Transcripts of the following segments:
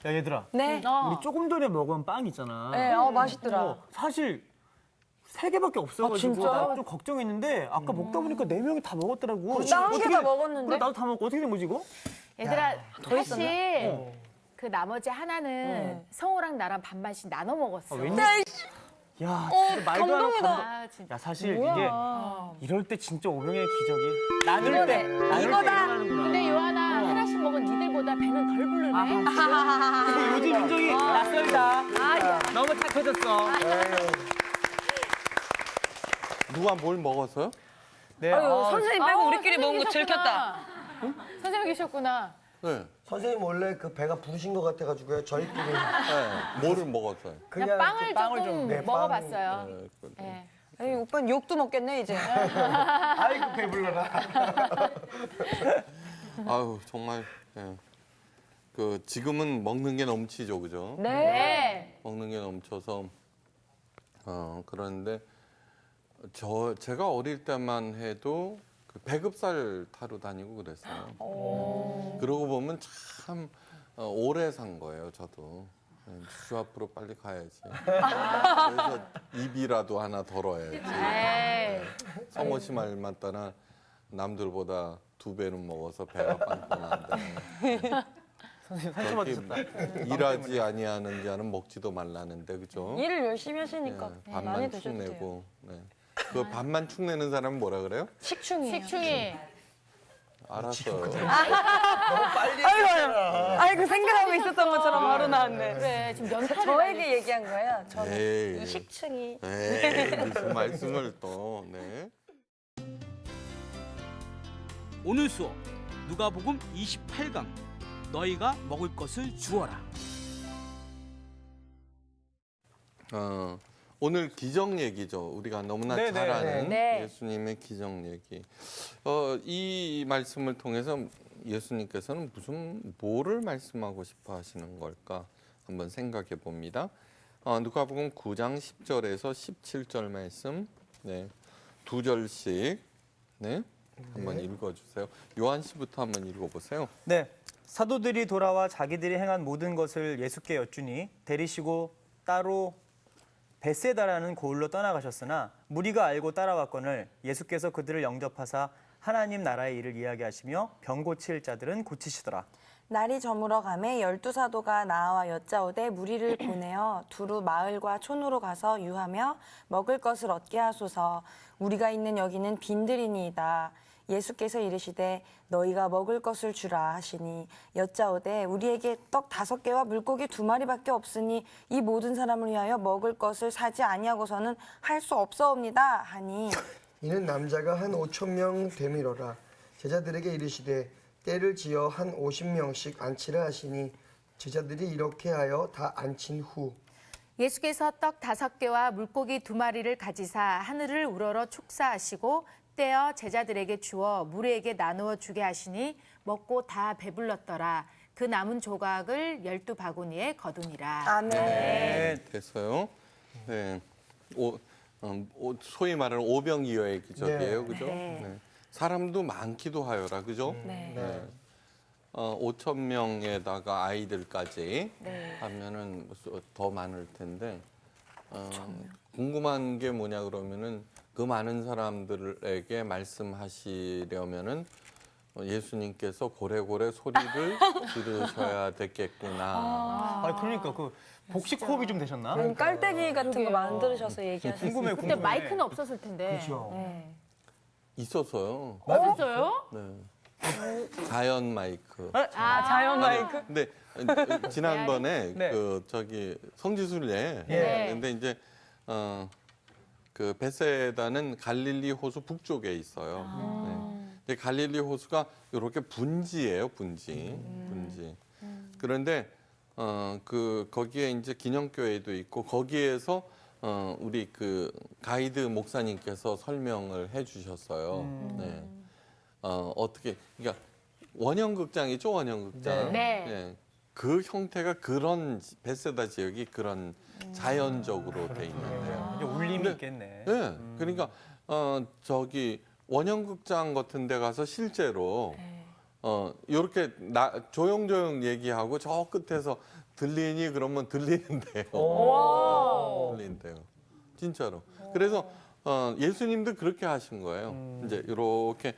야 얘들아, 네. 우리 조금 전에 먹은 빵 있잖아. 네, 맛있더라. 사실 3개밖에 없어가지고 진짜요? 나 좀 걱정했는데 아까 먹다 보니까 4명이 다 먹었더라고. 나 한 개 어떻게 다 돼? 먹었는데? 그래 나도 다 먹고 어떻게 된 거지 이거? 얘들아, 더 있었나? 사실 그 나머지 하나는 성우랑 나랑 반반씩 나눠 먹었어. 왠지 야, 진짜 말도 안 하고 감동이다. 아, 진짜. 야 사실 뭐야. 이게 이럴 때 진짜 오병의 기적이 나눌 때 나눌 때 이거다. 일어나는구나. 근데 요하나 하나씩 먹은 니들보다 배는 덜 부르네. 그리고 요즘 인정이 낯설다. 너무 착해졌어. 누가 뭘 먹었어요? 네, 선생님 빼고 우리끼리 선생님 먹은 거 계셨구나. 들켰다. 선생님 계셨구나. 네. 선생님 원래 그 배가 부르신 것 같아가지고요. 저희끼리 네. 뭐를 먹었어요? 그냥 빵을 이렇게 조금 좀, 네, 먹어봤어요. 네, 그- 네. 아니, 오빠는 욕도 먹겠네, 이제. 아이고 배불러라. 아유 정말 그 지금은 먹는 게 넘치죠, 그죠? 네. 먹는 게 넘쳐서 그런데 제가 어릴 때만 해도 그 배급살 타러 다니고 그랬어요. 그러고 보면 참 오래 산 거예요, 저도. 주 앞으로 빨리 가야지. 그래서 입이라도 하나 덜어야지. 에이. 성호 씨 말만 따라 남들보다 2배는 먹어서 배가 빵빵한데. 선생님 상처받으셨다. 일하지 아니하는 자는 먹지도 말라는데, 그죠? 일을 열심히 하시니까 네, 많이 반만 드셔도 돼요. 축내고. 네. 그 반만 축내는 사람은 뭐라 그래요? 식충이에요. 식충이. 알았어요. 아이고, 생각하고 있었던 것처럼 바로 나왔네. 그래, 지금 연탄을 저에게 얘기한 거예요. 저는 에이. 이 식충이. 에이, 무슨 말씀을 또. 네. 오늘 수업 누가복음 28강 너희가 먹을 것을 주어라. 오늘 기적 얘기죠. 우리가 너무나 네, 잘 아는 네. 예수님의 기적 얘기. 이 말씀을 통해서 예수님께서는 뭐를 말씀하고 싶어 하시는 걸까 한번 생각해 봅니다. 누가복음 9장 10절에서 17절 말씀, 네, 2절씩, 네, 한번 읽어주세요. 요한 씨부터 한번 읽어보세요. 네, 사도들이 돌아와 자기들이 행한 모든 것을 예수께 여쭈니 데리시고 따로 벳세다라는 고을로 떠나가셨으나 무리가 알고 따라왔거늘 예수께서 그들을 영접하사 하나님 나라의 일을 이야기하시며 병 고칠 자들은 고치시더라. 날이 저물어 가매 12사도가 나와 여짜오되 무리를 보내어 두루 마을과 촌으로 가서 유하며 먹을 것을 얻게 하소서. 우리가 있는 여기는 빈들이니이다. 예수께서 이르시되 너희가 먹을 것을 주라 하시니 여짜오되 우리에게 떡 5개와 물고기 2마리밖에 없으니 이 모든 사람을 위하여 먹을 것을 사지 아니하고서는 할 수 없사옵니다 하니 이는 남자가 한 5,000명 되밀어라. 제자들에게 이르시되 때를 지어 한 50명씩 앉히라 하시니 제자들이 이렇게 하여 다 앉힌 후 예수께서 떡 5개와 물고기 2마리를 가지사 하늘을 우러러 축사하시고 떼어 제자들에게 주어 무리에게 나누어 주게 하시니 먹고 다 배불렀더라. 그 남은 조각을 12바구니에 거두니라. 아멘. 네, 됐어요. 네, 소위 말하는 오병이어의 기적이에요, 그죠? 네. 사람도 많기도 하여라, 그죠? 네. 5,000명에다가 아이들까지 네. 하면은 더 많을 텐데 궁금한 게 뭐냐 그러면은 그 많은 사람들에게 말씀하시려면은 예수님께서 고래고래 소리를 지르셔야 됐겠구나. 그러니까 그 복식 호흡이 좀 되셨나? 깔때기 같은 거 만들으셔서 얘기하셨어요. 궁금해, 그때 궁금해. 마이크는 없었을 텐데. 그렇죠. 네. 있었어요. 없었어요? 네. 자연 마이크. 자연 마이크? 근데 지난번에 네. 그 저기 성지순례. 네. 근데 이제 그 베세다는 갈릴리 호수 북쪽에 있어요. 네. 근데 갈릴리 호수가 이렇게 분지예요, 분지. 그런데 거기에 이제 기념교회도 있고 거기에서 우리 그 가이드 목사님께서 설명을 해주셨어요. 네. 어떻게 그러니까 원형극장이죠, 원형극장. 네. 네. 그 형태가 그런 베세다 지역이 그런 자연적으로 돼 있는데요. 이제 울림이 있겠네. 네. 그러니까 저기 원형극장 같은 데 가서 실제로 이렇게 조용조용 얘기하고 저 끝에서 들리니 그러면 들리는데요. 들리는데요. 진짜로. 그래서 예수님도 그렇게 하신 거예요. 이제 이렇게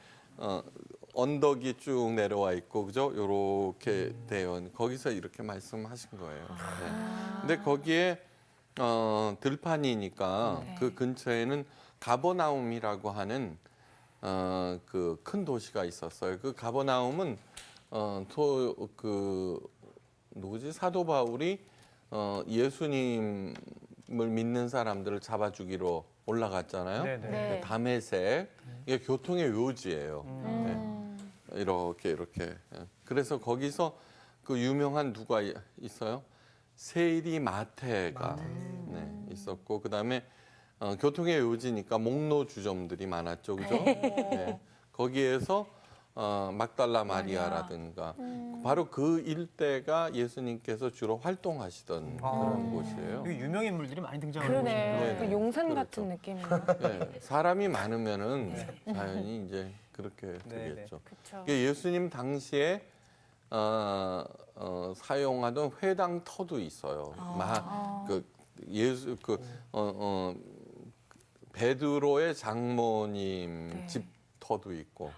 언덕이 쭉 내려와 있고 그죠? 이렇게 돼요. 거기서 이렇게 말씀하신 거예요. 네. 근데 거기에 들판이니까 그 근처에는 가버나움이라고 하는 그 큰 도시가 있었어요. 그 가버나움은 누구지? 사도 바울이 예수님을 믿는 사람들을 잡아주기로 올라갔잖아요. 네네. 네. 이게 교통의 요지예요. 이렇게. 그래서 거기서 그 유명한 누가 있어요? 세일이 마태가 있었고 그다음에 교통의 요지니까 목로 주점들이 많았죠, 그죠? 네. 거기에서 막달라 마리아라든가 바로 그 일대가 예수님께서 주로 활동하시던 그런 곳이에요. 여기 유명 인물들이 많이 등장하는 그러네. 곳이네요. 네. 그 용산 그렇죠. 같은 느낌이에요. 네. 사람이 많으면은 자연히 이제 그렇게 네, 되겠죠. 그렇죠. 예수님 당시에 사용하던 회당 터도 있어요. 베드로의 장모님 집 터도 있고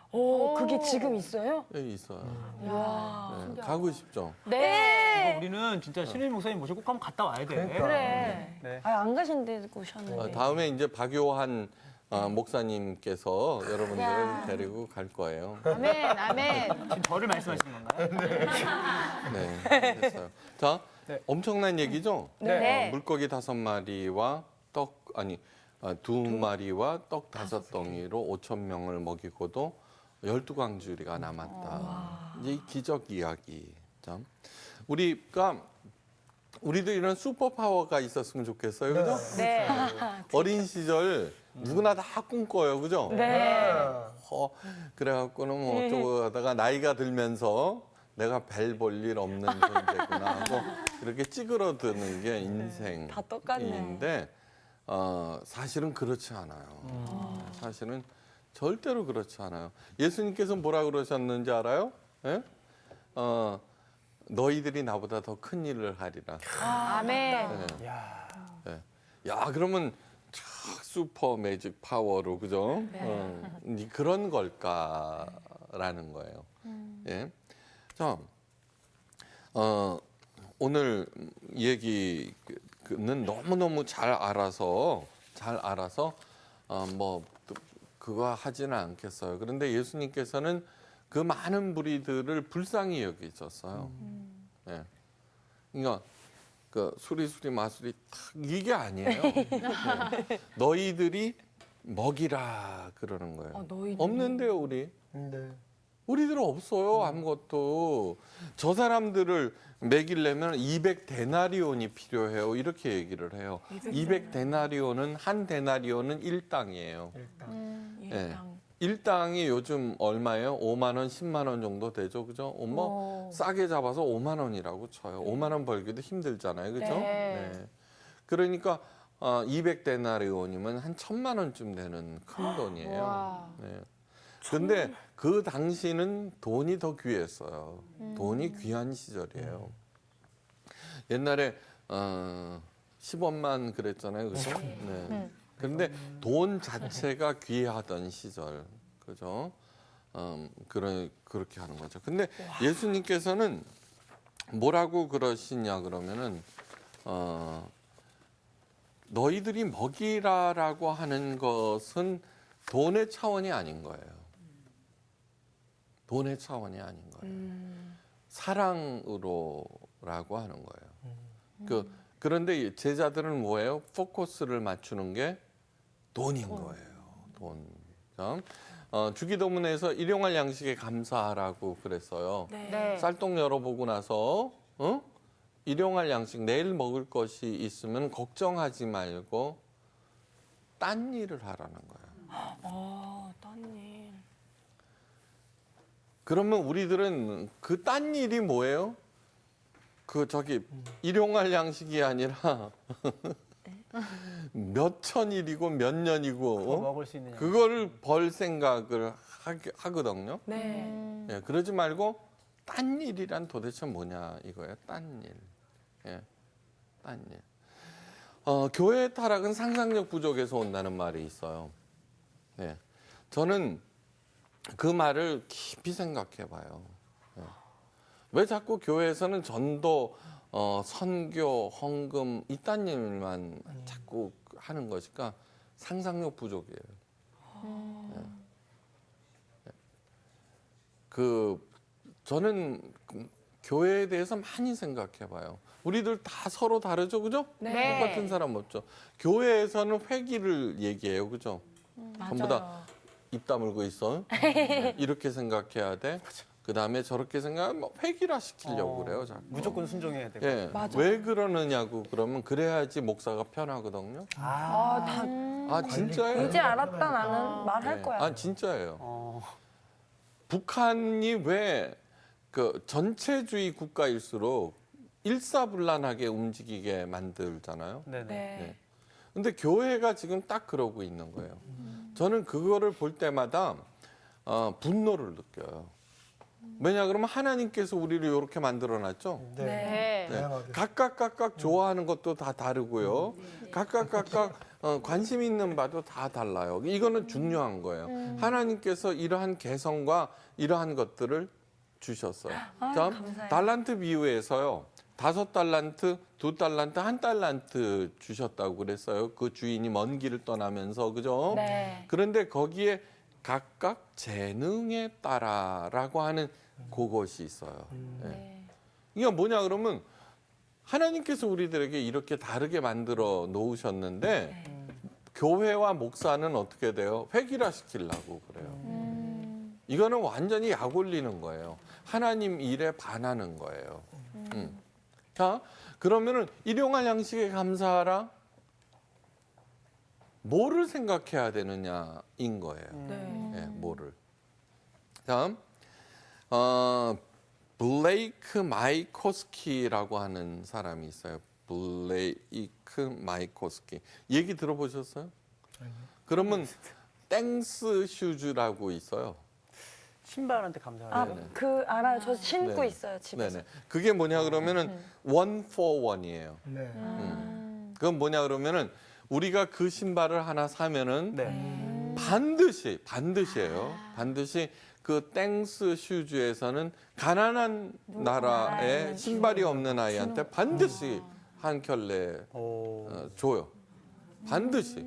그게 지금 있어요? 예, 있어요. 와. 네, 가고 싶죠. 네. 이거 우리는 진짜 신일 목사님 모시고 꼭 한번 갔다 와야 돼. 그러니까. 그래. 네. 안 가신 데 오셨는데. 다음에 이제 박요한 목사님께서 여러분들을 데리고 갈 거예요. 아멘. 지금 저를 말씀하시는 건가요? 네, 됐어요. 자, 네. 엄청난 얘기죠? 네. 물고기 5마리와 2마리와 떡 5덩이로 5,000명을 먹이고도 12광주리가 남았다. 이제 이 기적 이야기. 참. 우리도 이런 슈퍼파워가 있었으면 좋겠어요. 그죠? 네. 어린 시절 누구나 다 꿈꿔요. 그죠? 네. 그래갖고는 뭐 어쩌고 하다가 나이가 들면서 내가 별 볼 일 없는 존재구나 하고 이렇게 찌그러드는 게 다 똑같네. 인생인데 사실은 그렇지 않아요. 사실은 절대로 그렇지 않아요. 예수님께서 뭐라 그러셨는지 알아요? 예? 너희들이 나보다 더 큰 일을 하리라. 아멘. 예. 야. 야, 그러면 촥 슈퍼 매직 파워로 그죠? 그런 걸까라는 거예요. 예. 자, 오늘 얘기는 너무너무 잘 알아서 뭐 그거 하지는 않겠어요. 그런데 예수님께서는 그 많은 무리들을 불쌍히 여기셨어요. 예. 그러니까 그 수리수리 마수리 이게 아니에요. 네. 너희들이 먹이라 그러는 거예요. 너희들이? 없는데요, 우리. 네. 우리들은 없어요, 아무것도. 저 사람들을 먹이려면 200데나리온이 필요해요. 이렇게 얘기를 해요. 200데나리온은 한 데나리온은 1당이에요. 예. 1당이 요즘 얼마예요? 5만 원, 10만 원 정도 되죠. 그죠? 뭐 싸게 잡아서 5만 원이라고 쳐요. 5만 원 벌기도 힘들잖아요. 그죠? 네. 그러니까 200데나리온이면 한 1,000만 원쯤 되는 큰 돈이에요. 네. 근데 그 당시는 돈이 더 귀했어요. 돈이 귀한 시절이에요. 옛날에 10원만 그랬잖아요. 그죠? 네. 그런데 돈 자체가 귀하던 시절. 그죠? 그렇게 하는 거죠. 근데 예수님께서는 뭐라고 그러시냐 그러면은 너희들이 먹이라라고 하는 것은 돈의 차원이 아닌 거예요. 돈의 차원이 아닌 거예요. 사랑으로라고 하는 거예요. 그런데 제자들은 뭐예요? 포커스를 맞추는 게 돈인 거예요. 돈. 주기도문에서 일용할 양식에 감사하라고 그랬어요. 네. 쌀떡 열어보고 나서 일용할 양식 내일 먹을 것이 있으면 걱정하지 말고 딴 일을 하라는 거예요. 딴 일. 그러면 우리들은 그 딴 일이 뭐예요? 일용할 양식이 아니라 몇 천일이고 몇 년이고 먹을 수 있는 그거를 벌 생각을 하거든요. 네. 예, 그러지 말고 딴 일이란 도대체 뭐냐 이거예요. 딴 일. 예, 딴 일. 교회의 타락은 상상력 부족에서 온다는 말이 있어요. 예, 저는 그 말을 깊이 생각해 봐요. 예. 왜 자꾸 교회에서는 전도, 선교, 헌금 이딴 일만 자꾸 하는 것일까? 상상력 부족이에요. 예. 저는 교회에 대해서 많이 생각해 봐요. 우리들 다 서로 다르죠, 그죠? 네. 똑같은 사람 없죠. 교회에서는 회기를 얘기해요, 그죠? 전부 다 입 다물고 있어. 이렇게 생각해야 돼. 그 다음에 저렇게 생각하면 뭐 회기라 시키려고 그래요, 자꾸. 무조건 순종해야 되고. 예, 왜 그러느냐고 그러면 그래야지 목사가 편하거든요. 아, 진짜예요? 이제 알았다 나는 말할 네. 거야. 아, 진짜예요. 북한이 왜 그 전체주의 국가일수록 일사불란하게 움직이게 만들잖아요. 네네. 네. 근데 교회가 지금 딱 그러고 있는 거예요. 저는 그거를 볼 때마다 분노를 느껴요. 왜냐 그러면 하나님께서 우리를 이렇게 만들어놨죠. 네. 네. 다양하게. 각각 좋아하는 것도 다 다르고요. 각각 관심 있는 바도 다 달라요. 이거는 중요한 거예요. 하나님께서 이러한 개성과 이러한 것들을 주셨어요. 자, 감사해요. 달란트 비유에서요. 5달란트, 2달란트, 1달란트 주셨다고 그랬어요. 그 주인이 먼 길을 떠나면서 그죠? 네. 그런데 거기에 각각 재능에 따라라고 하는 그것이 있어요. 네. 이게 뭐냐 그러면 하나님께서 우리들에게 이렇게 다르게 만들어 놓으셨는데 교회와 목사는 어떻게 돼요? 획일화 시키려고 그래요. 이거는 완전히 약 올리는 거예요. 하나님 일에 반하는 거예요. 자, 그러면은 일용할 양식에 감사하라. 뭐를 생각해야 되느냐인 거예요. 예, 뭐를. 다음, 블레이크 마이코스키라고 하는 사람이 있어요. 블레이크 마이코스키. 얘기 들어보셨어요? 그러면 땡스 슈즈라고 있어요. 신발한테 감사해요. 아, 그 알아요. 저 신고 네네. 있어요 집에서. 네네. 그게 뭐냐 그러면은 one for one이에요. 네. 그건 뭐냐 그러면은 우리가 그 신발을 하나 사면은 네. 반드시예요. 반드시 그 땡스 슈즈에서는 가난한 나라에 신발이 없는 아이한테 반드시 한 켤레 줘요. 반드시.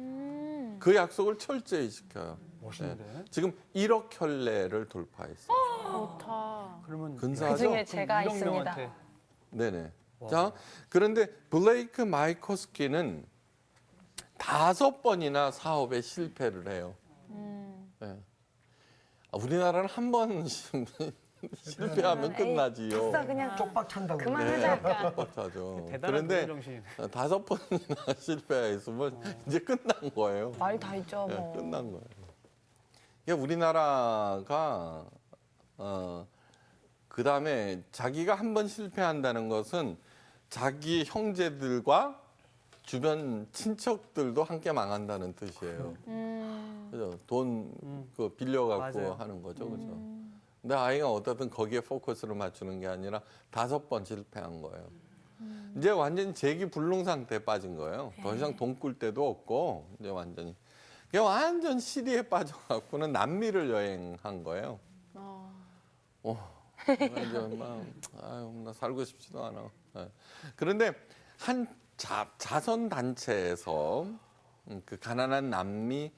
그 약속을 철저히 지켜요. 멋있는데. 네. 지금 1억 켤레를 돌파했어요. 좋다. 그러면 근사하죠? 그중에 제가 1억 있습니다. 명한테. 네네. 자, 그런데 블레이크 마이코스키는 5번이나 사업에 실패를 해요. 네. 우리나라는 한 번 실패하면 끝나지요. 아싸 그냥 쪽박 찬다고. 그만하자. 빡빡하죠. 대단한 그런데 정신. 5번이나 실패했으면 이제 끝난 거예요. 말 다 있죠 네, 뭐. 끝난 거예요. 이게 우리나라가 그 다음에 자기가 한 번 실패한다는 것은 자기 형제들과 주변 친척들도 함께 망한다는 뜻이에요. 그죠? 돈 빌려갖고 맞아요. 하는 거죠, 그죠? 근데 아이가 어떻든 거기에 포커스를 맞추는 게 아니라 5번 실패한 거예요. 이제 완전히 재기 불능 상태에 빠진 거예요. 더 이상 돈 꿀 데도 없고 이제 완전히. 그게 완전 시리에 빠져갖고는 남미를 여행한 거예요. 이제 나 살고 싶지도 않아. 네. 그런데 한 자선 단체에서 그 가난한 남미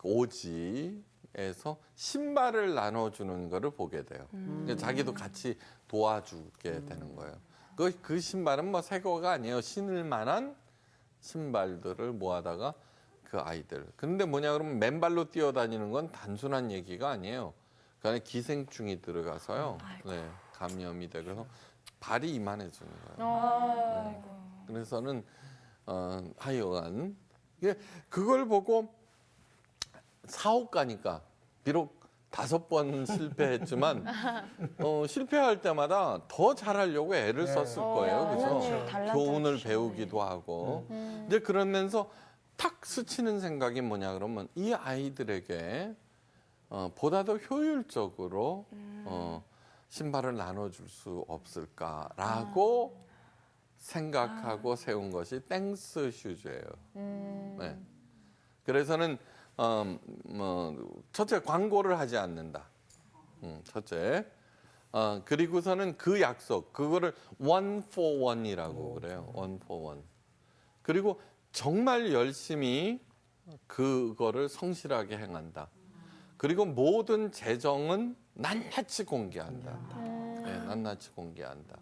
오지에서 신발을 나눠주는 거를 보게 돼요. 그러니까 자기도 같이 도와주게 되는 거예요. 그 신발은 뭐 새 거가 아니에요. 신을 만한 신발들을 모아다가 그 아이들. 그런데 뭐냐 그러면 맨발로 뛰어다니는 건 단순한 얘기가 아니에요. 그 안에 기생충이 들어가서요. 네, 감염이 돼. 그래서 발이 이만해지는 거예요. 네. 그래서는 하여간 그걸 보고 사업가니까 비록 5번 실패했지만 실패할 때마다 더 잘하려고 애를 썼을 거예요. 그래서 달라져 교훈을 주시네. 배우기도 하고. 이제 그러면서 탁 스치는 생각이 뭐냐 그러면 이 아이들에게 보다 더 효율적으로 신발을 나눠줄 수 없을까라고 생각하고 세운 것이 땡스 슈즈예요. 네. 그래서는 첫째 광고를 하지 않는다. 첫째. 그리고서는 그 약속, 그거를 one for one이라고 그래요. one for one. 그리고 정말 열심히 그거를 성실하게 행한다. 그리고 모든 재정은 낱낱이 공개한다. 네, 낱낱이 공개한다.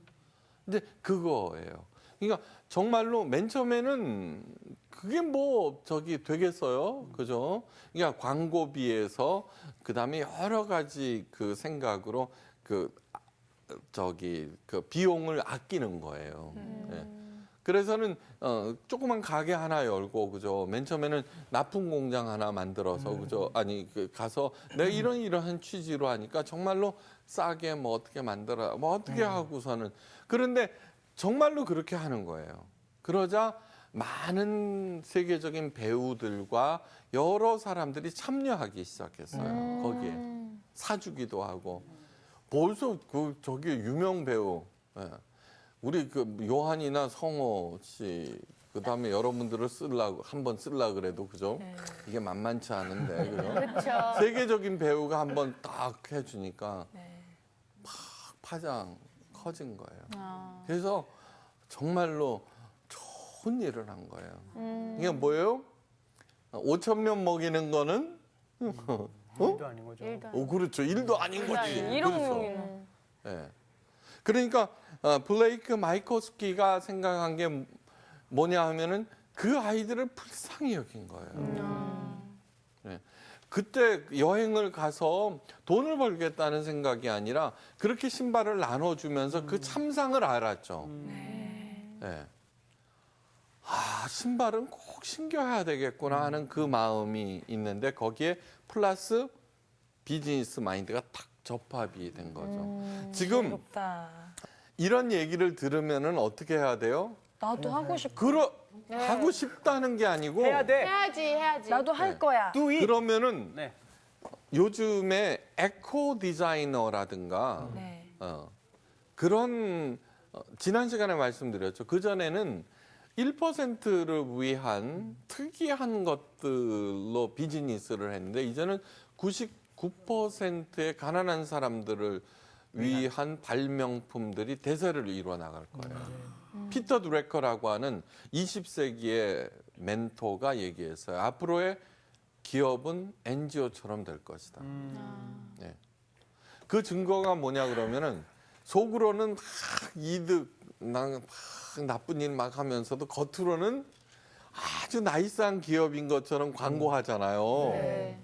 근데 그거예요. 그러니까 정말로 맨 처음에는 그게 뭐 저기 되겠어요, 그죠? 그러니까 광고비에서 그 다음에 여러 가지 그 생각으로 그 비용을 아끼는 거예요. 네. 그래서는 조그만 가게 하나 열고 그죠. 맨 처음에는 납품 공장 하나 만들어서 그죠. 아니 가서 내가 이러한 취지로 하니까 정말로 싸게 뭐 어떻게 만들어 뭐 어떻게 하고서는 그런데 정말로 그렇게 하는 거예요. 그러자 많은 세계적인 배우들과 여러 사람들이 참여하기 시작했어요. 거기에 사주기도 하고 벌써 저기 유명 배우. 예. 우리 그 요한이나 성호 씨 그다음에 여러분들을 한번 쓰려고 그래도 그죠? 이게 만만치 않은데 그죠? 그렇죠. 세계적인 배우가 한번 딱 해주니까 막 파장 커진 거예요. 그래서 정말로 좋은 일을 한 거예요. 이게 뭐예요? 5천 명 먹이는 거는 일도 아닌 거죠. 그렇죠. 일도 아닌 거지. 1억 그렇죠. 명이나. 예. 그러니까 블레이크 마이코스키가 생각한 게 뭐냐 하면은 그 아이들을 불쌍히 여긴 거예요. 예. 그때 여행을 가서 돈을 벌겠다는 생각이 아니라 그렇게 신발을 나눠주면서 그 참상을 알았죠. 예. 아, 신발은 꼭 신겨야 되겠구나 하는 그 마음이 있는데 거기에 플러스 비즈니스 마인드가 탁 접합이 된 거죠. 지금 부럽다. 이런 얘기를 들으면은 어떻게 해야 돼요? 나도 하고 싶어. 하고 싶다는 게 아니고 해야 돼. 해야지. 나도 할 거야. Do it. 그러면은 네. 요즘에 에코 디자이너라든가 네. 그런 지난 시간에 말씀드렸죠. 그 전에는 1%를 위한 특이한 것들로 비즈니스를 했는데 이제는 99%의 가난한 사람들을 위한 발명품들이 대세를 이루어 나갈 거예요. 피터 드래커라고 하는 20세기의 멘토가 얘기했어요. 앞으로의 기업은 NGO처럼 될 것이다. 네. 그 증거가 뭐냐 그러면은 속으로는 막 이득, 막 나쁜 일 막 하면서도 겉으로는 아주 나이스한 기업인 것처럼 광고하잖아요.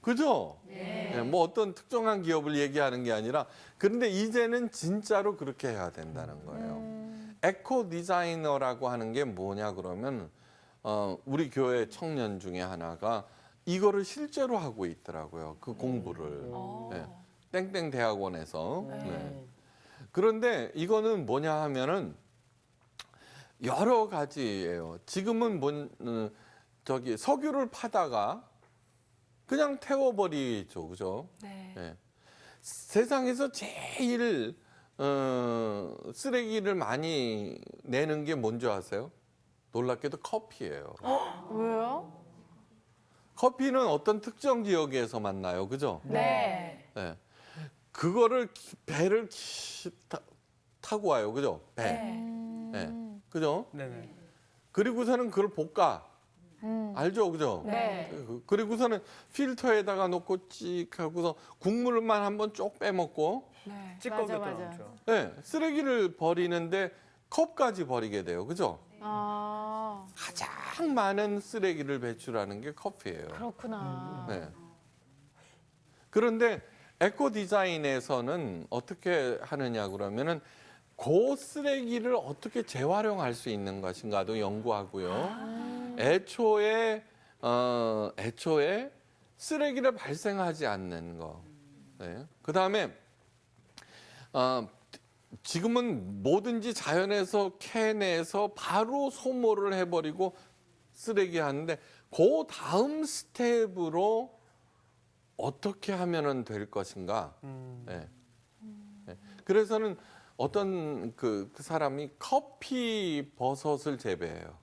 그죠? 네, 뭐 어떤 특정한 기업을 얘기하는 게 아니라 그런데 이제는 진짜로 그렇게 해야 된다는 거예요. 에코 디자이너라고 하는 게 뭐냐 그러면 우리 교회 청년 중에 하나가 이거를 실제로 하고 있더라고요. 그 공부를. 네. 땡땡 대학원에서. 네. 그런데 이거는 뭐냐 하면은 여러 가지예요. 지금은 석유를 파다가 그냥 태워버리죠, 그죠? 네. 네. 세상에서 제일 쓰레기를 많이 내는 게 뭔지 아세요? 놀랍게도 커피예요. 왜요? 커피는 어떤 특정 지역에서 만나요, 그죠? 네. 네. 그거를 배를 타고 와요, 그죠? 배. 네. 그죠? 네네. 그리고서는 그걸 볶아. 알죠, 그죠? 네. 그리고서는 필터에다가 놓고 찍 하고서 국물만 한번 쪽 빼먹고, 네. 찌꺼기 맞아. 들어오죠. 네, 쓰레기를 버리는데 컵까지 버리게 돼요, 그죠? 가장 많은 쓰레기를 배출하는 게 커피예요. 그렇구나. 네. 그런데 에코 디자인에서는 어떻게 하느냐 그러면은 그 쓰레기를 어떻게 재활용할 수 있는 것인가도 연구하고요. 애초에 쓰레기를 발생하지 않는 거. 네. 그 다음에 지금은 뭐든지 자연에서 캔에서 바로 소모를 해버리고 쓰레기 하는데 그 다음 스텝으로 어떻게 하면은 될 것인가. 예. 예. 그래서는 어떤 그 사람이 커피 버섯을 재배해요.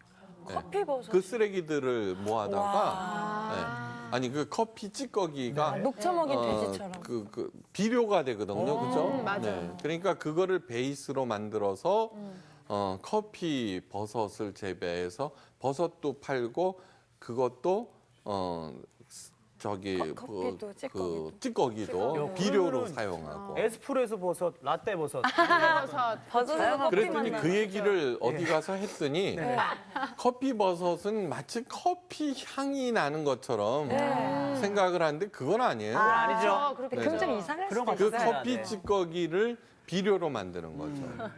커피 버섯. 그 쓰레기들을 모아다가 아니 그 커피 찌꺼기가 녹차 먹인 돼지처럼. 그 비료가 되거든요, 그죠? 맞아요. 그러니까 그거를 베이스로 만들어서 커피 버섯을 재배해서 버섯도 팔고 그것도 저기 커피도 찌꺼기도. 그 찌꺼기도 비료로 사용하고. 에스프레소 버섯, 라떼 버섯. 버섯은 커피만 그랬더니 나요. 그 얘기를 어디 가서 했더니 커피 버섯은 마치 커피 향이 나는 것처럼 생각을 하는데 그건 아니에요. 아니죠. 그렇게 네. 좀 이상할 그런 수도 거 있어요. 그 커피 찌꺼기를 비료로 만드는 거죠.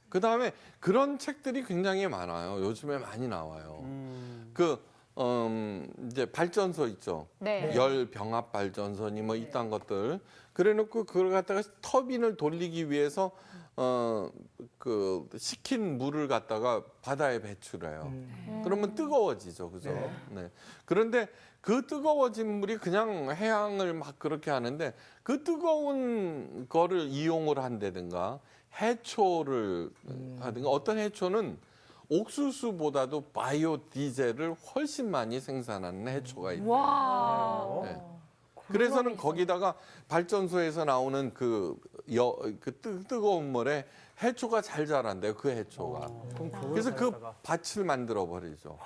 그다음에 그런 책들이 굉장히 많아요. 요즘에 많이 나와요. 이제 발전소 있죠. 네. 열 병합 발전소니 뭐 이딴 것들. 그래놓고 그걸 갖다가 터빈을 돌리기 위해서 그 식힌 물을 갖다가 바다에 배출해요. 그러면 뜨거워지죠, 그죠? 네. 그런데 그 뜨거워진 물이 그냥 해양을 막 그렇게 하는데 그 뜨거운 거를 이용을 한다든가 해초를 하든가 어떤 해초는 옥수수보다도 바이오 디젤을 훨씬 많이 생산하는 해초가 있대요. 와. 네. 그래서는 거기다가 발전소에서 나오는 뜨거운 물에 해초가 잘 자란대요. 그 해초가. 그래서 그 밭을 만들어 버리죠.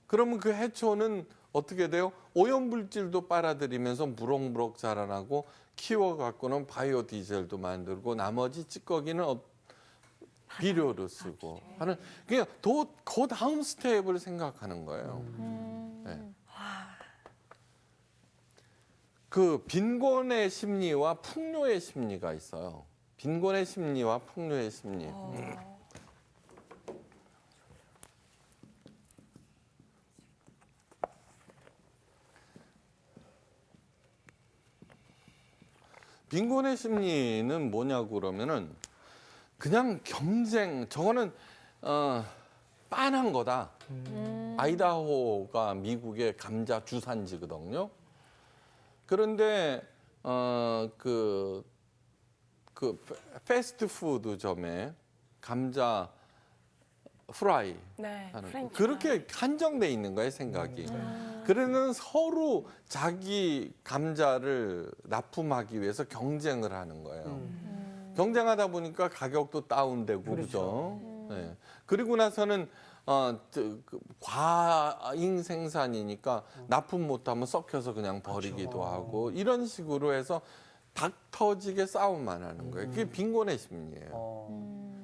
그러면 그 해초는 어떻게 돼요? 오염물질도 빨아들이면서 무럭무럭 자라나고 키워갖고는 바이오 디젤도 만들고 나머지 찌꺼기는 비료로 쓰고 하는 그냥 그 다음 스텝을 생각하는 거예요. 네. 그 빈곤의 심리와 풍요의 심리가 있어요. 빈곤의 심리와 풍요의 심리. 빈곤의 심리는 뭐냐고 그러면은 그냥 경쟁, 저거는 빤한 거다. 아이다호가 미국의 감자 주산지거든요. 그런데 그 패스트푸드점에 감자 프라이 네. 하는 프렌치 그렇게 한정돼 있는 거예요, 생각이. 그러는 서로 자기 감자를 납품하기 위해서 경쟁을 하는 거예요. 경쟁하다 보니까 가격도 다운되고 그렇죠. 네. 그리고 나서는 과잉 생산이니까 납품 못하면 썩혀서 그냥 버리기도 하고 이런 식으로 해서 닭 터지게 싸움만 하는 거예요. 그게 빈곤의 심리예요.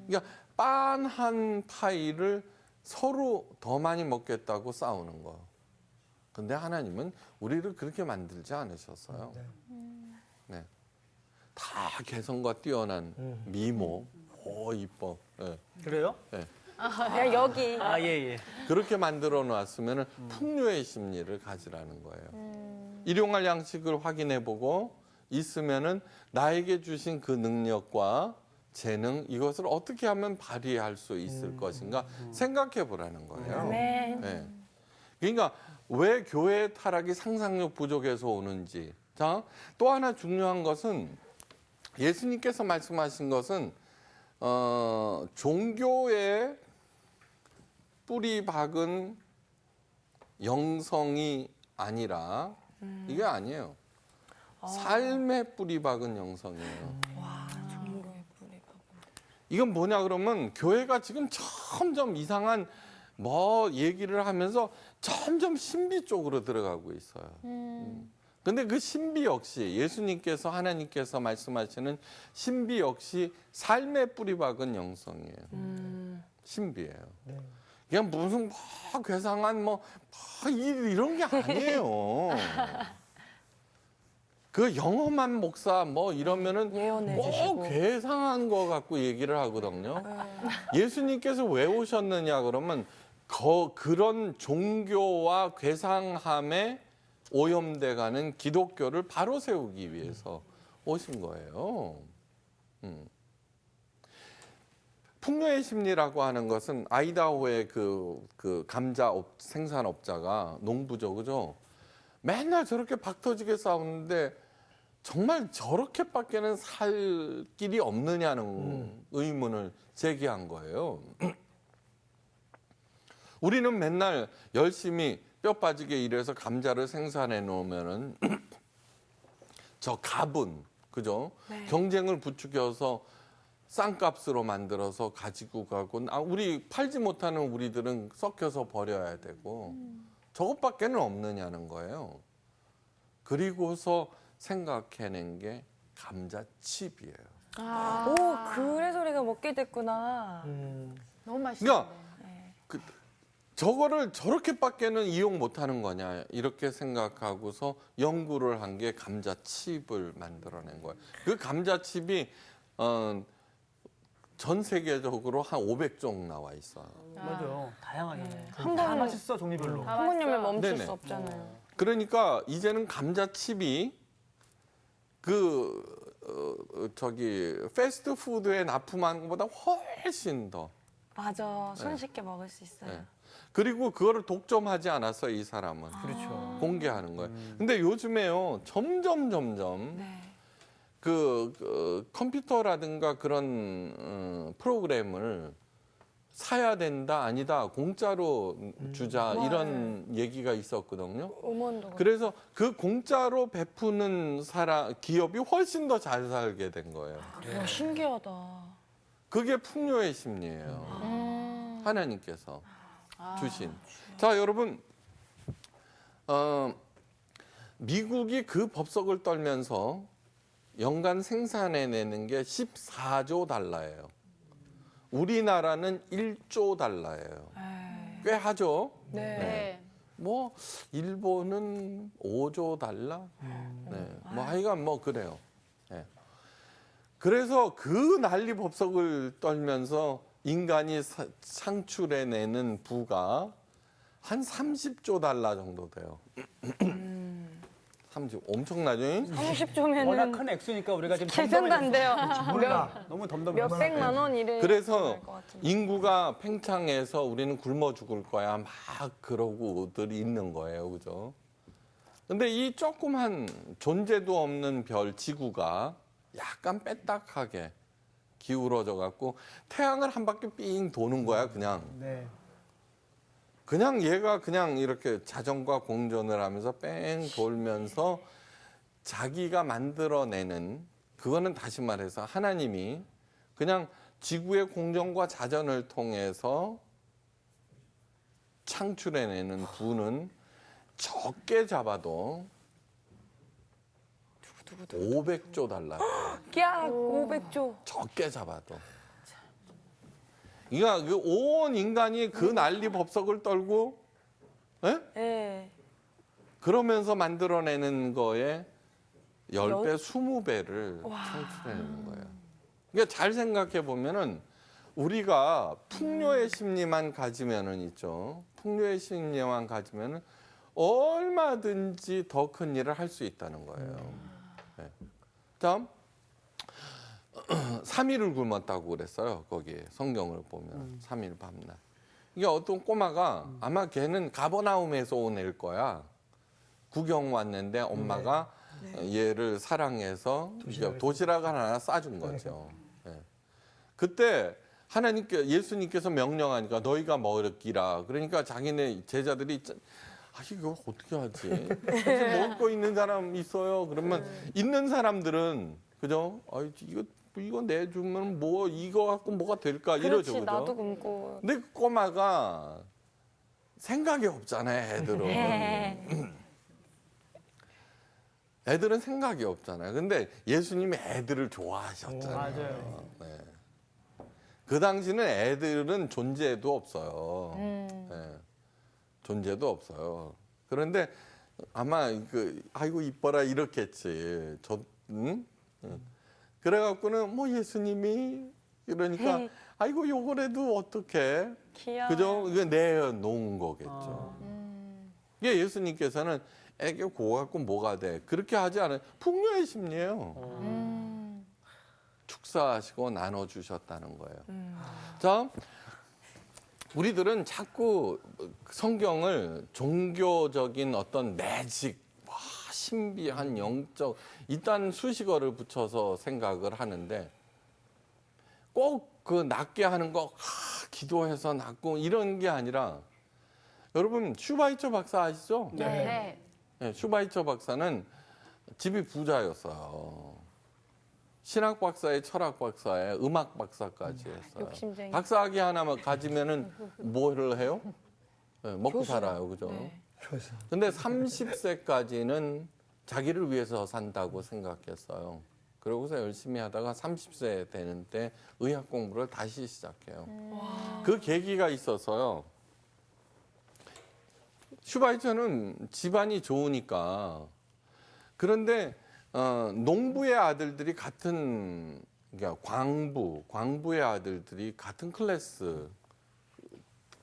그러니까 빤한 파이를 서로 더 많이 먹겠다고 싸우는 거. 근데 하나님은 우리를 그렇게 만들지 않으셨어요. 네. 다 개성과 뛰어난 미모. 오, 이뻐. 네. 그래요? 그냥 여기. 아, 예, 예. 그렇게 만들어 놨으면 풍요의 심리를 가지라는 거예요. 일용할 양식을 확인해 보고 있으면은 나에게 주신 그 능력과 재능 이것을 어떻게 하면 발휘할 수 있을 것인가 생각해 보라는 거예요. 네. 네. 그러니까 왜 교회의 타락이 상상력 부족에서 오는지. 자, 또 하나 중요한 것은 예수님께서 말씀하신 것은 종교의 뿌리 박은 영성이 아니라 이게 아니에요. 삶의 뿌리 박은 영성이에요. 종교의 뿌리가. 이건 뭐냐 그러면 교회가 지금 점점 이상한 뭐 얘기를 하면서 점점 신비 쪽으로 들어가고 있어요. 근데 그 신비 역시 예수님께서 하나님께서 말씀하시는 신비 역시 삶의 뿌리 박은 영성이에요. 신비예요. 그냥 무슨 뭐 괴상한 뭐 이런 게 아니에요. 그 영험한 목사 뭐 이러면은 예언해 꼭 주시고. 괴상한 거 갖고 얘기를 하거든요. 예수님께서 왜 오셨느냐 그러면 그런 종교와 괴상함에 오염돼가는 기독교를 바로 세우기 위해서 오신 거예요. 풍요의 심리라고 하는 것은 아이다호의 그 감자 생산업자가 농부죠, 그죠? 맨날 저렇게 박터지게 싸우는데 정말 저렇게밖에는 살 길이 없느냐는 의문을 제기한 거예요. 우리는 맨날 열심히 뼈 빠지게 일해서 감자를 생산해 놓으면은 저 갑은 그죠? 경쟁을 부추겨서 싼값으로 만들어서 가지고 가고 우리 팔지 못하는 우리들은 썩혀서 버려야 되고 저것밖에는 없느냐는 거예요. 그리고서 생각해낸 게 감자칩이에요. 오, 그래서 우리가 먹게 됐구나. 너무 맛있어. 그러니까 저거를 저렇게밖에는 이용 못하는 거냐 이렇게 생각하고서 연구를 한 게 감자칩을 만들어낸 거예요. 그 감자칩이 전 세계적으로 한 500종 나와 있어요. 맞아. 다양하게. 한 다 번- 맛있어 종류별로. 한 번이면 멈출 네네. 수 없잖아요. 그러니까 이제는 감자칩이 저기 패스트푸드에 납품하는 것보다 훨씬 더. 맞아. 손쉽게 먹을 수 있어요. 네. 그리고 그거를 독점하지 않았어요, 이 사람은. 그렇죠. 공개하는 거예요. 근데 요즘에요, 점점 네. 그 컴퓨터라든가 그런 프로그램을 사야 된다, 아니다, 공짜로 주자 이런 얘기가 있었거든요. 음원도. 그래서 그 공짜로 베푸는 기업이 훨씬 더 잘 살게 된 거예요. 와, 신기하다. 그게 풍요의 심리예요. 하나님께서 주신. 자, 여러분, 미국이 그 법석을 떨면서 연간 생산해내는 게 14조 달러예요. 우리나라는 1조 달러예요. 꽤 하죠? 네. 뭐 일본은 5조 달러? 네. 뭐 하여간 뭐 그래요. 네. 그래서 그 난리 법석을 떨면서 인간이 창출해내는 부가 한 30조 달러 정도 돼요. 30, 엄청나죠? 30조면은 워낙 큰 액수니까 우리가 지금 계산도 안 돼요. 너무 덤덤해. 몇 백만 원 이래. 그래서 인구가 팽창해서 우리는 굶어 죽을 거야. 막 그러고들 있는 거예요. 그죠? 근데 이 조그만 존재도 없는 별 지구가 약간 빼딱하게 기울어져 갖고 태양을 한 바퀴 삥 도는 거야, 그냥. 네. 그냥 얘가 그냥 이렇게 자전과 공전을 하면서 뺑 돌면서 자기가 만들어내는, 그거는 다시 말해서 하나님이 그냥 지구의 공전과 자전을 통해서 창출해내는 부는 적게 잡아도 500조 달러. 야, 500조. 적게 잡아도. 그러니까 그 온 인간이 그 난리 법석을 떨고, 예? 네. 그러면서 만들어내는 거에 10배, 20배를 창출해내는 거예요. 그러니까 잘 생각해 보면은 우리가 풍요의 심리만 가지면은 있죠. 풍요의 심리만 가지면은 얼마든지 더 큰 일을 할 수 있다는 거예요. 네. 다음. 3일을 굶었다고 그랬어요. 거기에 성경을 보면 3일 밤낮. 이게 어떤 꼬마가 아마 걔는 가버나움에서 온 애일 거야. 구경 왔는데 엄마가 얘를 사랑해서 도시락 하나 싸준 거죠. 네. 그때 예수님께서 명령하니까 너희가 먹으기라. 그러니까 자기네 제자들이 이거 어떻게 하지? 먹을 거 있는 사람 있어요. 그러면 있는 사람들은 그죠? 이거 내주면 뭐 이거 갖고 뭐가 될까 이러죠. 그렇지, 그죠? 나도 굶고. 근데 그 꼬마가 생각이 없잖아요, 애들은. 애들은 생각이 없잖아요. 근데 예수님이 애들을 좋아하셨잖아요. 맞아요. 네. 그 당시는 애들은 존재도 없어요. 네. 존재도 없어요. 그런데 아마 아이고 이뻐라 이렇겠지. 응? 그래갖고는 뭐 예수님이 이러니까 아이고 요거라도 어떻게 귀여워. 그죠? 이거 내놓은 거겠죠. 이게 예수님께서는 애게 그거 갖고 뭐가 돼? 그렇게 하지 않아요. 풍요의 심리예요. 축사하시고 나눠주셨다는 거예요. 자, 우리들은 자꾸 성경을 종교적인 어떤 매직 신비한 영적 일단 수식어를 붙여서 생각을 하는데 꼭 그 낫게 하는 거 기도해서 낫고 이런 게 아니라 여러분 슈바이처 박사 아시죠? 네. 네, 슈바이처 박사는 집이 부자였어요. 신학 박사에 철학 박사에 음악 박사까지 했어요. 욕심쟁이. 박사학위 하나만 가지면은 뭐를 해요? 네, 먹고 살아요, 그죠? 네. 근데 30세까지는 자기를 위해서 산다고 생각했어요. 그러고서 열심히 하다가 30세 되는 때 의학 공부를 다시 시작해요. 그 계기가 있어서요. 슈바이처는 집안이 좋으니까 그런데 농부의 아들들이 같은 그러니까 광부의 아들들이 같은 클래스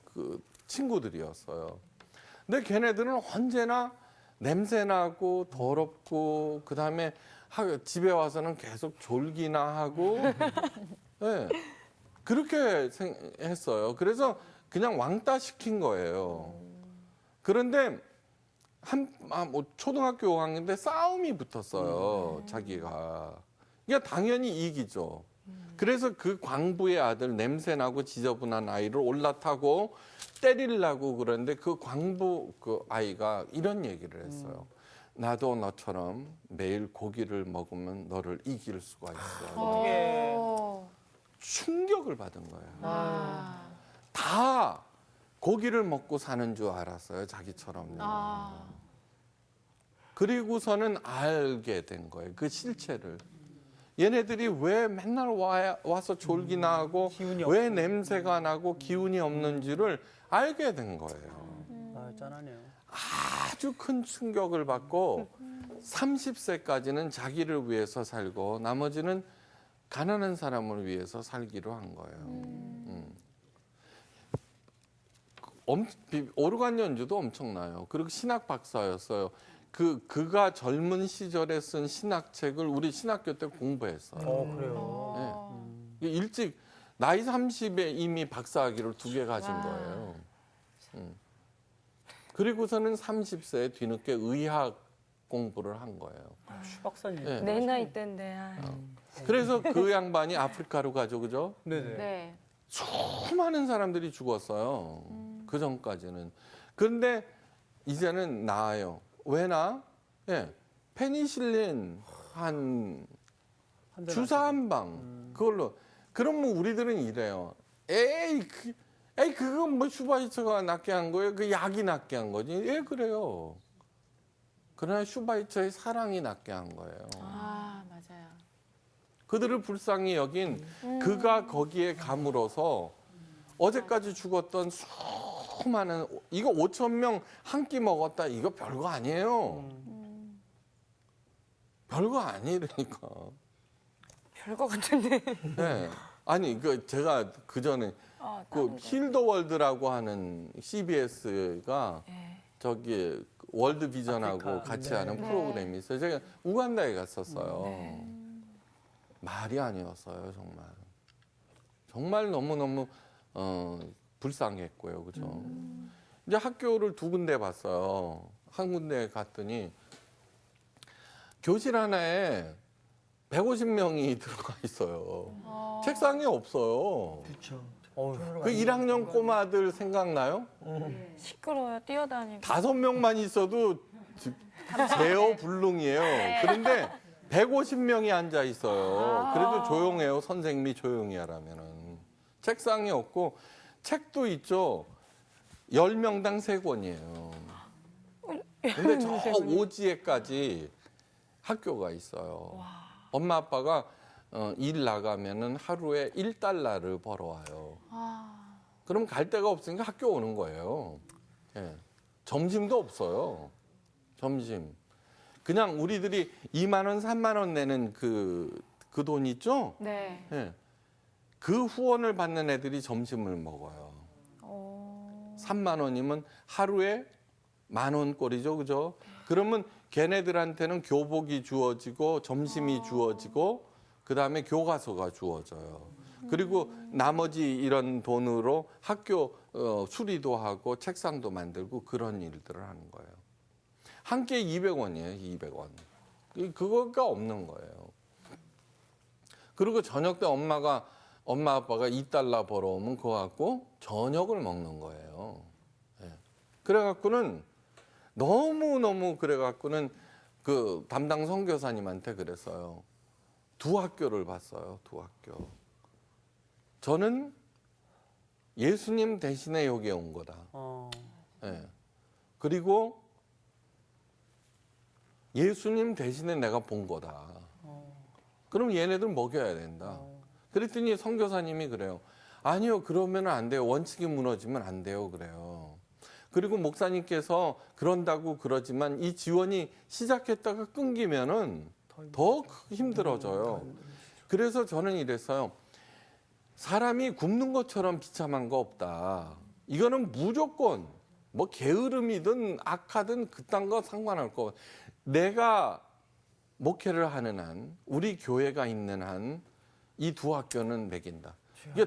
그 친구들이었어요. 근데 걔네들은 언제나 냄새나고 더럽고 그다음에 집에 와서는 계속 졸기나 하고 네, 그렇게 했어요. 그래서 그냥 왕따 시킨 거예요. 그런데 뭐 초등학교 5학년 때 싸움이 붙었어요. 자기가. 그러니까 당연히 이기죠. 그래서 그 광부의 아들 냄새나고 지저분한 아이를 올라타고 때리려고 그러는데 그 광부 그 아이가 이런 얘기를 했어요. 나도 너처럼 매일 고기를 먹으면 너를 이길 수가 있어. 충격을 받은 거예요. 다 고기를 먹고 사는 줄 알았어요. 자기처럼. 그리고서는 알게 된 거예요. 그 실체를. 얘네들이 왜 맨날 와서 졸기나 하고 기운이 왜 냄새가 나고 기운이 없는지를 알게 된 거예요. 아, 짠하네요. 아주 큰 충격을 받고 30세까지는 자기를 위해서 살고 나머지는 가난한 사람을 위해서 살기로 한 거예요. 오르간 연주도 엄청나요. 그리고 신학 박사였어요. 그가 젊은 시절에 쓴 신학책을 우리 신학교 때 공부했어요. 그래요. 네. 일찍 나이 30에 이미 박사학위를 2개 가진 거예요. 그리고서는 30세에 뒤늦게 의학 공부를 한 거예요. 슈 박사님. 네. 내 나이 때인데. 그래서 그 양반이 아프리카로 가죠, 그죠? 네네. 네. 수많은 사람들이 죽었어요. 그 전까지는. 그런데 이제는 나아요. 왜 나? 예. 페니실린 주사 한 방. 그걸로. 그러면 우리들은 이래요. 그건 뭐 슈바이처가 낫게 한 거예요? 그 약이 낫게 한 거지. 예, 그래요. 그러나 슈바이처의 사랑이 낫게 한 거예요. 맞아요. 그들을 불쌍히 여긴 그가 거기에 감으로서 어제까지 죽었던 수많은 이거 5천 명 한 끼 먹었다 이거 별거 아니에요. 별거 아니라니까. 별거 같은데. 네. 아니 제가 그 전에 그 힐더월드라고 하는 CBS가 저기 월드 비전하고 아프리카. 같이 하는 프로그램이 있어요. 제가 우간다에 갔었어요. 말이 아니었어요, 정말. 정말 너무너무 불쌍했고요. 그죠? 이제 학교를 2군데 봤어요. 한 군데 갔더니 교실 하나에 150명이 들어가 있어요. 책상이 없어요. 그렇죠. 그 1학년 꼬마들 생각나요? 시끄러워요. 뛰어다니고. 5명만 있어도 제어 불능이에요. 그런데 150명이 앉아 있어요. 그래도 조용해요. 선생님이 조용히 하라면은. 책상이 없고 책도 있죠. 10명당 3권이에요. 근데 저 오지에까지 학교가 있어요. 엄마 아빠가 일 나가면은 하루에 1달러를 벌어와요. 그럼 갈 데가 없으니까 학교 오는 거예요. 예. 점심도 없어요. 점심. 그냥 우리들이 2만 원, 3만 원 내는 그 돈 있죠? 네. 예. 그 후원을 받는 애들이 점심을 먹어요. 3만 원이면 하루에 10,000원 꼴이죠, 그죠? 그러면 걔네들한테는 교복이 주어지고 점심이 주어지고 그다음에 교과서가 주어져요. 그리고 나머지 이런 돈으로 학교 수리도 하고 책상도 만들고 그런 일들을 하는 거예요. 한 끼에 200원이에요. 200원. 그거가 없는 거예요. 그리고 저녁 때 엄마 아빠가 $2 벌어오면 그거 갖고 저녁을 먹는 거예요. 예. 그래갖고는 너무 그래갖고는 그 담당 선교사님한테 그랬어요. 두 학교를 봤어요. 두 학교. 저는 예수님 대신에 여기에 온 거다. 예. 그리고 예수님 대신에 내가 본 거다. 그럼 얘네들 먹여야 된다. 그랬더니 선교사님이 그래요. 아니요, 그러면 안 돼요. 원칙이 무너지면 안 돼요. 그래요. 그리고 목사님께서 그런다고 그러지만 이 지원이 시작했다가 끊기면은 더 힘들어져요. 그래서 저는 이랬어요. 사람이 굶는 것처럼 비참한 거 없다. 이거는 무조건 뭐 게으름이든 악하든 그딴 거 상관할 거. 내가 목회를 하는 한, 우리 교회가 있는 한 이 두 학교는 매긴다. 이게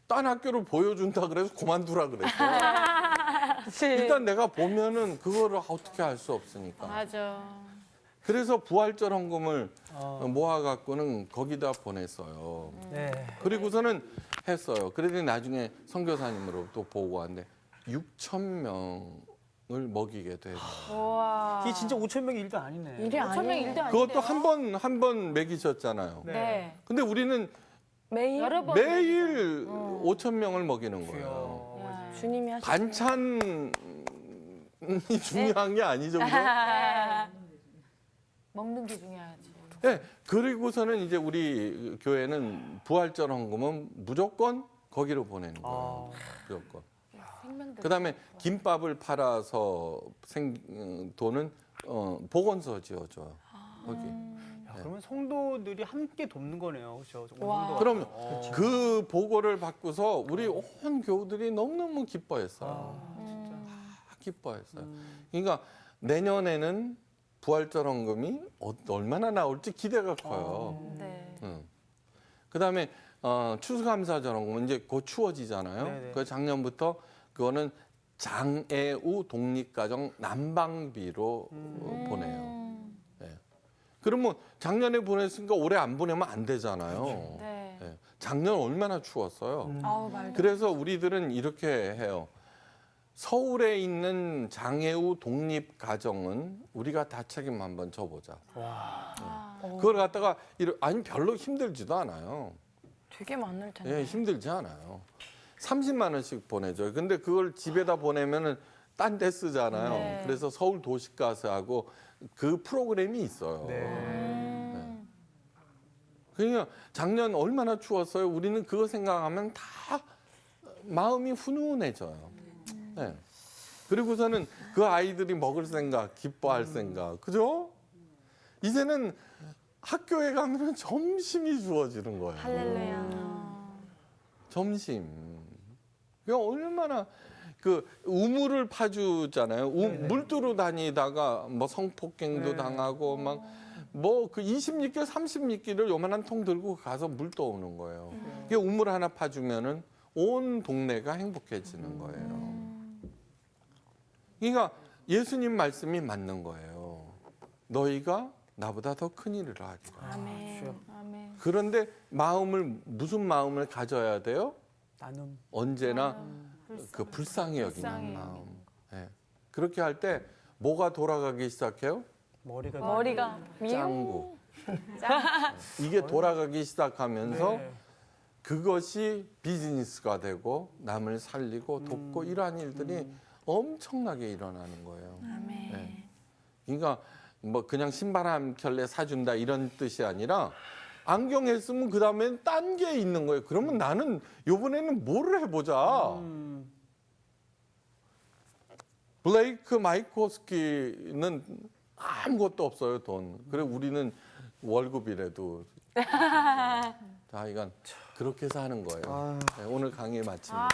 딴 학교를 보여준다 그래서 그만두라 그랬어요. 일단 내가 보면은 그거를 어떻게 할 수 없으니까. 맞아. 그래서 부활절 헌금을 모아갖고는 거기다 보냈어요. 네. 그리고서는 했어요. 그랬더니 나중에 선교사님으로부터 보고 왔는데 6,000명을 먹이게 돼요. 우와. 이게 진짜 5천 명의 일도 아니네. 일이 아니에요. 일도 그것도 한 번 먹이셨잖아요. 네. 근데 우리는 매일 여러 번. 매일 5,000명을 먹이는 거예요. 야. 주님이 하시는 반찬이 중요한 게 아니죠. 그죠? 먹는 게 중요하지. 네, 그리고서는 이제 우리 교회는 부활절 헌금은 무조건 거기로 보내는 거예요. 무조건. 그다음에 김밥을 팔아서 돈은 보건소 지어줘요. 거기. 야, 그러면 성도들이 함께 돕는 거네요. 그렇죠? 와. 그럼 그 보고를 받고서 우리 온 교우들이 너무너무 기뻐했어요. 기뻐했어요. 그러니까 내년에는 부활절 헌금이 얼마나 나올지 기대가 커요. 네. 그다음에 추수감사절 헌금은 이제 곧 추워지잖아요. 네네. 그 작년부터 그거는 장애우 독립가정 난방비로 보내요. 네. 그러면 작년에 보냈으니까 올해 안 보내면 안 되잖아요. 네. 네. 작년 얼마나 추웠어요. 아우 말도. 그래서 우리들은 이렇게 해요. 서울에 있는 장애우 독립가정은 우리가 다 책임 한번 져보자. 그걸 갖다가 아니 별로 힘들지도 않아요. 되게 많을 텐데. 예, 힘들지 않아요. 30만 원씩 보내줘요. 근데 그걸 집에다 보내면은 딴 데 쓰잖아요. 네. 그래서 서울 도시가스하고 그 프로그램이 있어요. 네. 그러니까 작년 얼마나 추웠어요. 우리는 그거 생각하면 다 마음이 훈훈해져요. 네. 그리고서는 그 아이들이 먹을 생각, 기뻐할 생각, 그죠? 이제는 학교에 가면 점심이 주어지는 거예요. 할렐루야. 점심. 그냥 얼마나 그 우물을 파주잖아요. 물두루 다니다가 뭐 성폭행도 당하고 막 뭐 그 20리터, 30리터를 요만한 통 들고 가서 물 떠오는 거예요. 그 우물 하나 파주면은 온 동네가 행복해지는 거예요. 그러니까 예수님 말씀이 맞는 거예요. 너희가 나보다 더 큰 일을 하리라. 아멘. 아멘. 그런데 무슨 마음을 가져야 돼요? 나눔. 언제나 그 불쌍히 여기는 불쌍히 마음. 예. 그렇게 할 때 뭐가 돌아가기 시작해요? 머리가 짱구. 이게 돌아가기 시작하면서 네. 그것이 비즈니스가 되고 남을 살리고 돕고 이러한 일들이 엄청나게 일어나는 거예요. 아멘. 네. 그러니까 뭐 그냥 신발 한 켤레 사준다 이런 뜻이 아니라 안경 했으면 그 다음엔 딴 게 있는 거예요. 그러면 나는 이번에는 뭐를 해보자. 블레이크 마이코스키는 아무것도 없어요, 돈. 그래 우리는 월급이라도. 자, 이건 그렇게 사는 거예요. 네, 오늘 강의 마칩니다.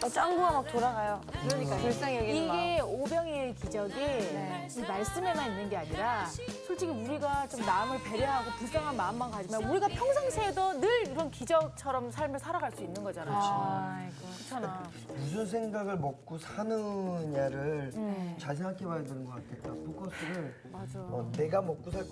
아, 짱구가 막 돌아가요. 그러니까 불쌍히 여기는 마음. 이게 오병이의 기적이 이 말씀에만 있는 게 아니라 솔직히 우리가 좀 남을 배려하고 불쌍한 마음만 가지면 우리가 평상시에도 늘 이런 기적처럼 삶을 살아갈 수 있는 거잖아. 아이고. 그렇잖아. 무슨 생각을 먹고 사느냐를 잘 생각해 봐야 되는 것 같아요. 포커스를 내가 먹고 살 것이